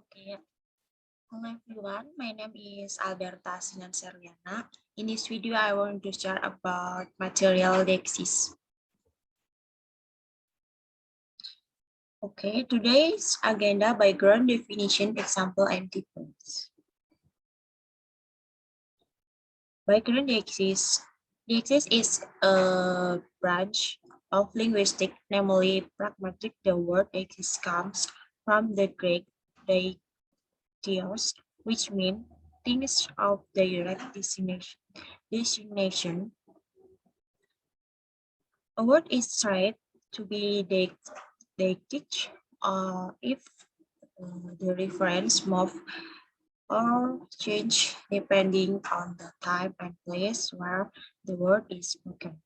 Okay. Hello everyone, my name is Alberta Sinanseriana. In this video, I want to share about material dexis. Okay, today's agenda: background, definition, example, and difference. Background dexis. Dexis is a branch of linguistics, namely pragmatic. The word dexis comes from the Greek deities, which mean things of direct designation. A word is said to be deictic if the reference move or change depending on the time and place where the word is spoken.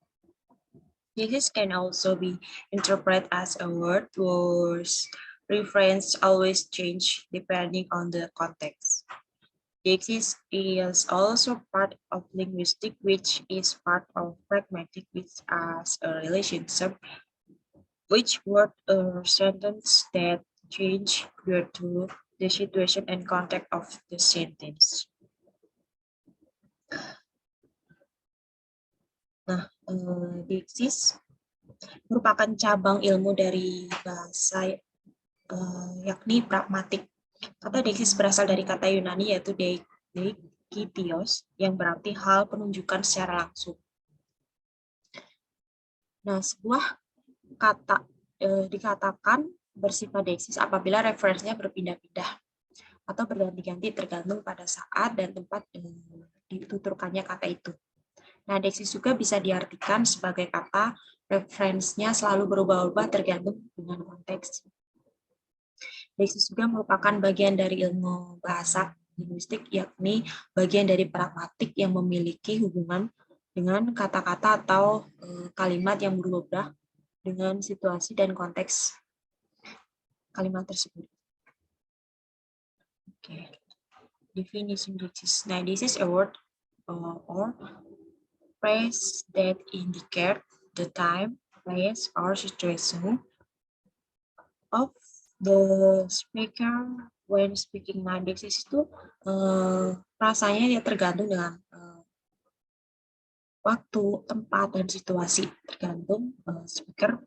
This can also be interpreted as a word whose reference always change depending on the context. Dexis is also part of linguistics, which is part of pragmatic, which as a relationship, which word or sentence that change due to the situation and context of the sentence. Nah, Dexis merupakan cabang ilmu dari bahasa yakni pragmatik. Kata Dexis berasal dari kata Yunani yaitu deikitios yang berarti hal penunjukan secara langsung. Nah, sebuah kata dikatakan bersifat deiksis apabila referensinya berpindah-pindah atau berganti-ganti tergantung pada saat dan tempat dituturkannya kata itu. Nah, deiksis juga bisa diartikan sebagai kata referensinya selalu berubah-ubah tergantung dengan konteks. Deiksis juga merupakan bagian dari ilmu bahasa linguistik, yakni bagian dari pragmatik yang memiliki hubungan dengan kata-kata atau kalimat yang berubah dengan situasi dan konteks kalimat tersebut. Okay. Definition deiksis. Now, this is a word or phrase that indicate the time, place, or situation of the speaker when speaking. Nah, deiksis itu rasanya dia tergantung dengan waktu, tempat, dan situasi, tergantung speaker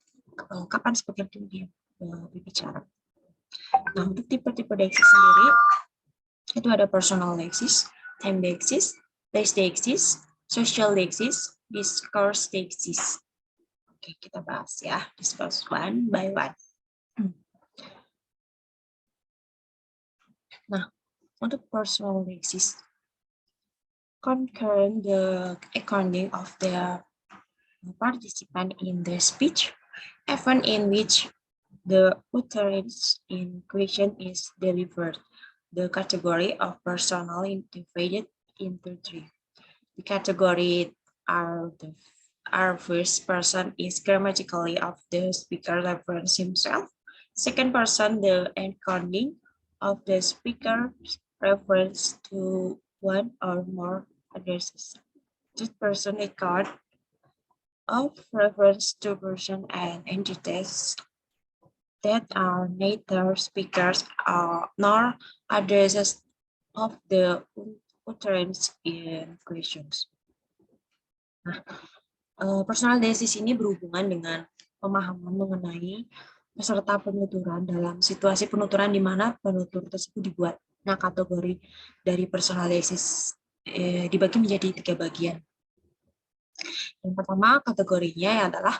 kapan speaker itu dia berbicara. Nah, untuk tipe-tipe deiksis sendiri itu ada personal deiksis, time deiksis, place deiksis, social deiksis, discourse deiksis. Oke, kita bahas ya, discuss one by one. Nah, untuk personal deiksis, concern the accounting of the participant in the speech, event in which the utterance in question is delivered. The category of personal is divided into three. The category are first person is grammatically of the speaker reference himself. Second person, the encoding of the speaker reference to one or more addresses. Third person, account of reference to person and entities that are neither speakers nor addresses of the utterance in questions. Nah, personal deiksis ini berhubungan dengan pemahaman mengenai peserta penuturan dalam situasi penuturan di mana penutur tersebut dibuat. Nah, kategori dari personal deiksis dibagi menjadi 3 bagian. Yang pertama kategorinya adalah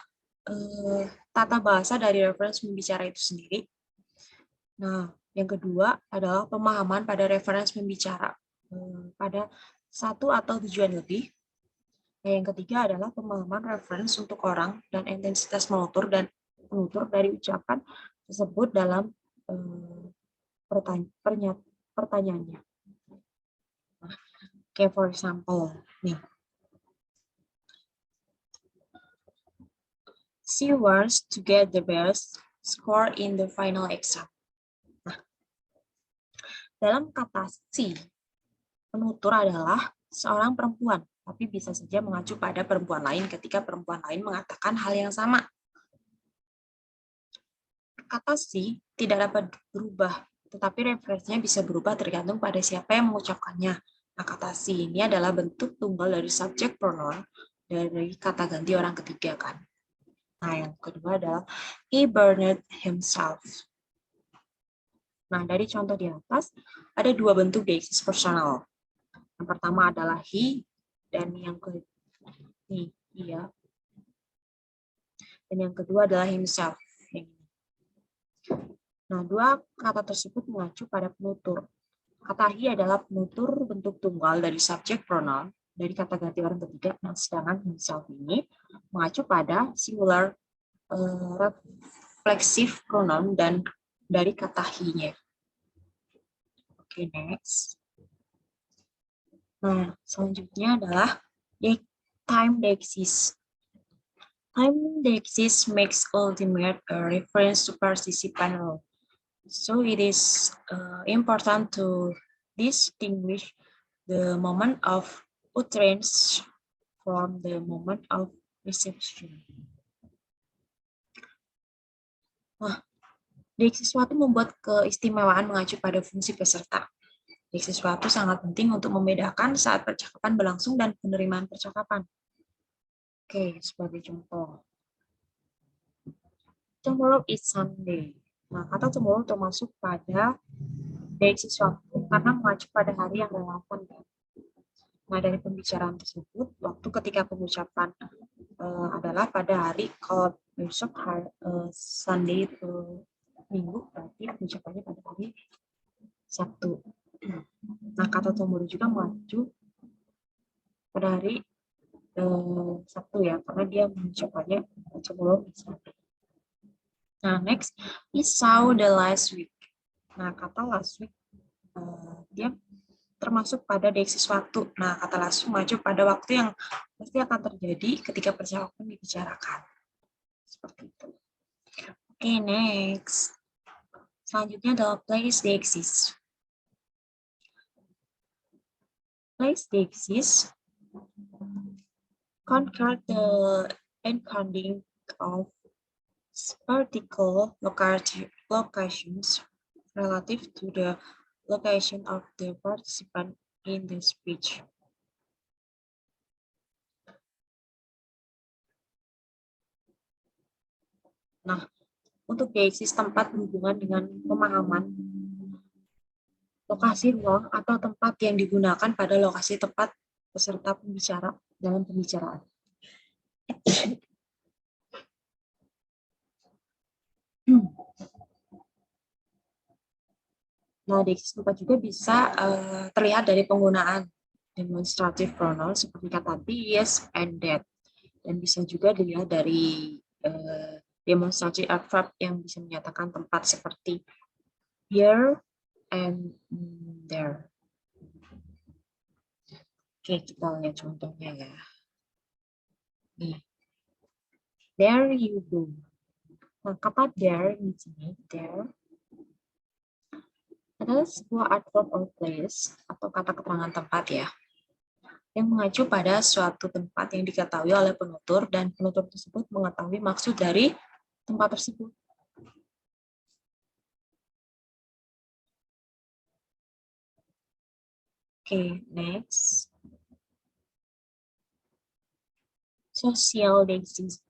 tata bahasa dari referensi membicara itu sendiri. Nah, yang kedua adalah pemahaman pada referensi membicara pada satu atau tujuan lebih. Nah, yang ketiga adalah pemahaman referensi untuk orang dan intensitas penutur dari ucapan tersebut dalam pertanyaannya. Nah, okay, for example, nih. She wants to get the best score in the final exam. Nah, dalam kata si, penutur adalah seorang perempuan, tapi bisa saja mengacu pada perempuan lain ketika perempuan lain mengatakan hal yang sama. Kata si tidak dapat berubah tetapi referensinya bisa berubah tergantung pada siapa yang mengucapkannya. Nah, kata si ini adalah bentuk tunggal dari subjek pronoun dari kata ganti orang ketiga kan. Nah, yang kedua adalah he burned himself. Nah, dari contoh di atas ada dua bentuk deiksis personal. Yang pertama adalah he dan yang kedua iya. Dan yang kedua adalah himself. Nah, dua kata tersebut mengacu pada penutur. Kata he adalah penutur bentuk tunggal dari subjek pronoun dari kata ganti orang ketiga. Nah, sedangkan himself ini mengacu pada singular refleksif pronoun dan dari kata he-nya. Oke, next. Nah, selanjutnya adalah time deiksis. Time deiksis makes ultimate a reference to participant role. So it is important to distinguish the moment of utterance from the moment of reception. Nah, deiksis suatu membuat keistimewaan mengacu pada fungsi peserta. Deiksis suatu sangat penting untuk membedakan saat percakapan berlangsung dan penerimaan percakapan. Oke, sebagai contoh. Tomorrow is Sunday. Nah, kata tomorrow termasuk pada deiksis waktu karena mengacu pada hari yang relevan. Nah, dari pembicaraan tersebut, waktu ketika pengucapan adalah pada hari, kalau besok hari, Sunday itu Minggu, berarti pengucapannya pada hari Sabtu. Nah, kata tomorrow juga mengacu pada hari Sabtu ya, karena dia mengucapannya tomorrow is Sunday. Nah, next, we saw the last week. Nah, kata last week, dia termasuk pada deiksis waktu. Nah, kata last week mengacu pada waktu yang pasti akan terjadi ketika percakapan dibicarakan. Seperti itu. Oke, next. Selanjutnya adalah place deiksis. Place deiksis conquer the encoding of particular locations relative to the location of the participant in the speech. Nah, untuk deiksis tempat berhubungan dengan pemahaman lokasi ruang atau tempat yang digunakan pada lokasi tempat peserta pembicara dalam pembicaraan. Nah, deiksis tempat juga bisa terlihat dari penggunaan demonstrative pronoun seperti kata this and that. Dan bisa juga dilihat dari demonstrative adverb yang bisa menyatakan tempat seperti here and there. Oke, kita lihat contohnya ya. Nih. There you go. Nah, kata there di sini, there adalah sebuah adverb or place atau kata keterangan tempat ya, yang mengacu pada suatu tempat yang diketahui oleh penutur dan penutur tersebut mengetahui maksud dari tempat tersebut. Oke, next. Social deiksis.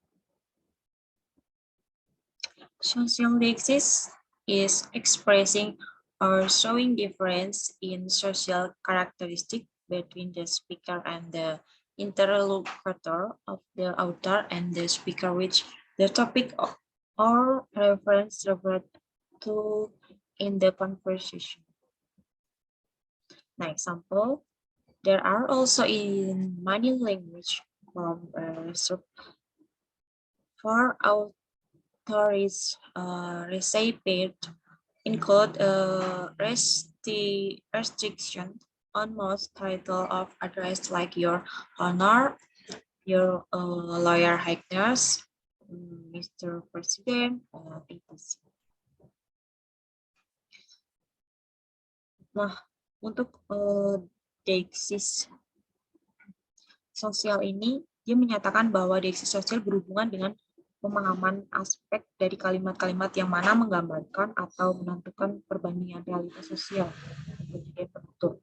Social deiksis is expressing or showing difference in social characteristic between the speaker and the interlocutor of the author and the speaker, which the topic or reference referred to in the conversation. Now, example, there are also in many language from for authorities recipe include restriction on most title of address like your honor, your lawyer highness, Mr. President, etc. Nah, untuk deiksis sosial ini, dia menyatakan bahwa deiksis sosial berhubungan dengan pemahaman aspek dari kalimat-kalimat yang mana menggambarkan atau menentukan perbandingan realitas sosial sebagai penutur.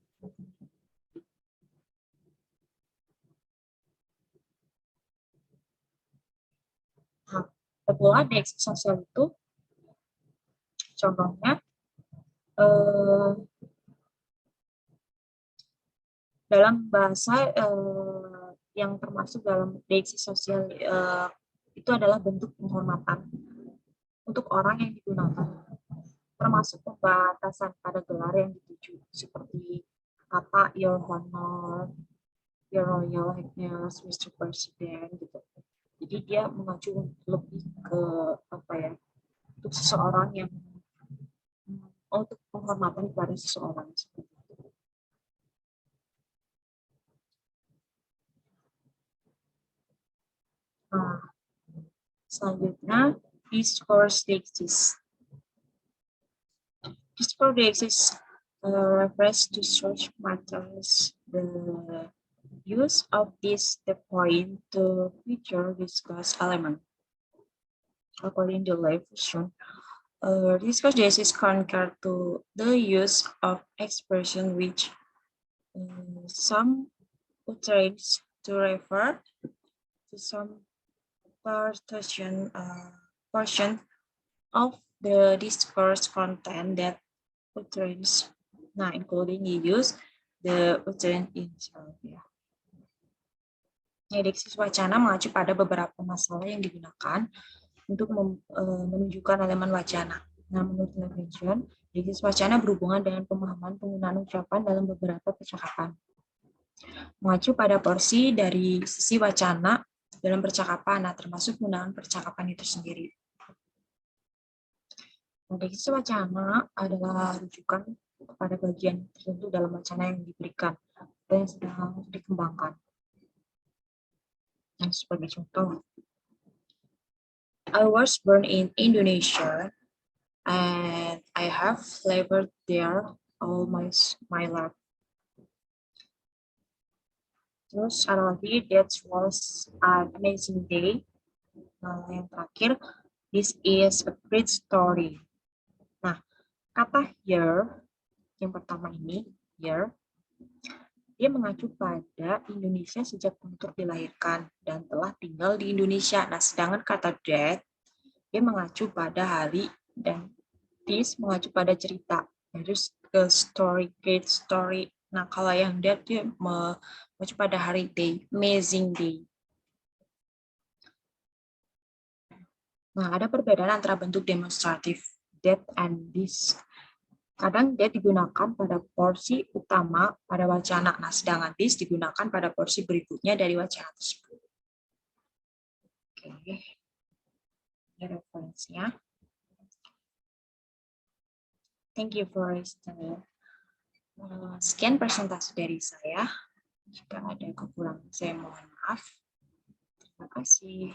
Nah, pula deiksi sosial itu contohnya dalam bahasa yang termasuk dalam deiksi sosial itu adalah bentuk penghormatan untuk orang yang digunakan, termasuk pembatasan pada gelar yang dituju, seperti kata Your Honor, Your Royal Highness, Mr. President, gitu. Jadi dia mengacu lebih ke apa ya, untuk seseorang yang untuk penghormatan kepada seseorang. Nah, selanjutnya discourse deiksis. Discourse deiksis refers to such matters. The use of this the point to future discuss element. According to life version, discourse deiksis concur to the use of expression which some utterance to refer to some portion of the discourse content that utterance, including use the utterance itself. Ya. Deiksis wacana mengacu pada beberapa masalah yang digunakan untuk menunjukkan elemen wacana. Nah, menurut Levinson, deiksis wacana berhubungan dengan pemahaman penggunaan ucapan dalam beberapa percakapan. Mengacu pada porsi dari sisi wacana dalam percakapan, termasuk penggunaan percakapan itu sendiri. Deiksis wacana adalah rujukan kepada bagian tertentu dalam wacana yang diberikan atau yang sedang dikembangkan. Yang sebagai contoh, I was born in Indonesia and I have lived there all my life. Terus ada lagi, that was an amazing day. Nah, yang terakhir, this is a great story. Nah, kata year, yang pertama ini, year, dia mengacu pada Indonesia sejak penutur dilahirkan dan telah tinggal di Indonesia. Nah, sedangkan kata that, dia mengacu pada hari, dan this mengacu pada cerita. Terus ke story, great story. Nah, kalau yang that, dia mengacu pada hari, day, amazing day. Nah, ada perbedaan antara bentuk demonstratif, that and this. Kadang that digunakan pada porsi utama pada wacana, nah sedangkan this digunakan pada porsi berikutnya dari wacana tersebut. Oke, ini referensinya. Thank you for listening. Sekian presentasi dari saya. Jika ada kekurangan, saya mohon maaf. Terima kasih.